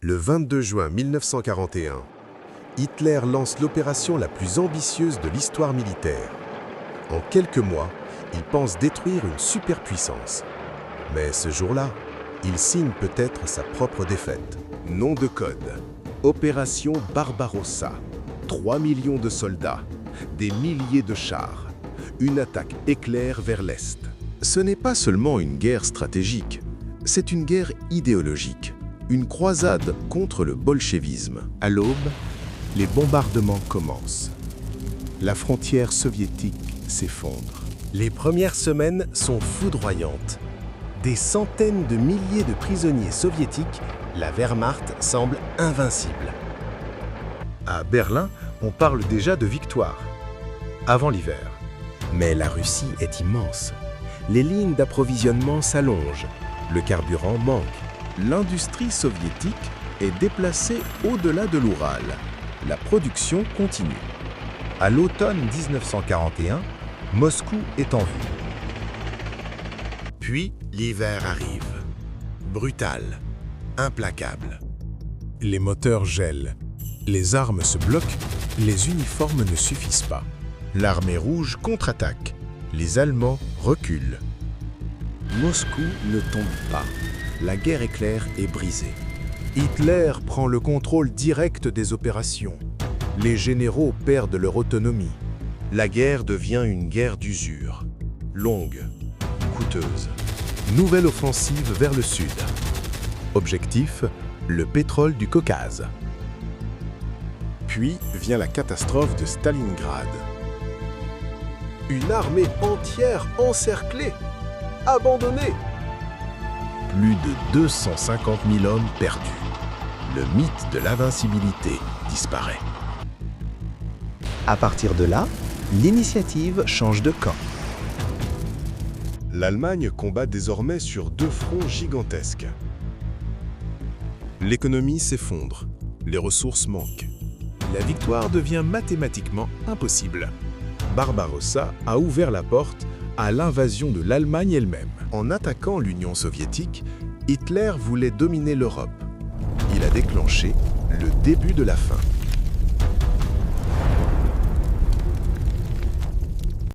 Le 22 juin 1941, Hitler lance l'opération la plus ambitieuse de l'histoire militaire. En quelques mois, il pense détruire une superpuissance. Mais ce jour-là, il signe peut-être sa propre défaite. Nom de code: Opération Barbarossa. 3 millions de soldats, des milliers de chars, une attaque éclair vers l'Est. Ce n'est pas seulement une guerre stratégique, c'est une guerre idéologique, une croisade contre le bolchevisme. À l'aube, les bombardements commencent. La frontière soviétique s'effondre. Les premières semaines sont foudroyantes. Des centaines de milliers de prisonniers soviétiques, la Wehrmacht semble invincible. À Berlin, on parle déjà de victoire, avant l'hiver. Mais la Russie est immense. Les lignes d'approvisionnement s'allongent, le carburant manque. L'industrie soviétique est déplacée au-delà de l'Oural. La production continue. À l'automne 1941, Moscou est en vue. Puis l'hiver arrive. Brutal, implacable. Les moteurs gèlent. Les armes se bloquent, les uniformes ne suffisent pas. L'armée rouge contre-attaque, les Allemands reculent. Moscou ne tombe pas, la guerre éclair est brisée. Hitler prend le contrôle direct des opérations. Les généraux perdent leur autonomie. La guerre devient une guerre d'usure, longue, coûteuse. Nouvelle offensive vers le sud. Objectif: le pétrole du Caucase. Puis vient la catastrophe de Stalingrad. Une armée entière encerclée, abandonnée. Plus de 250 000 hommes perdus. Le mythe de l'invincibilité disparaît. À partir de là, l'initiative change de camp. L'Allemagne combat désormais sur deux fronts gigantesques. L'économie s'effondre, les ressources manquent. La victoire devient mathématiquement impossible. Barbarossa a ouvert la porte à l'invasion de l'Allemagne elle-même. En attaquant l'Union soviétique, Hitler voulait dominer l'Europe. Il a déclenché le début de la fin.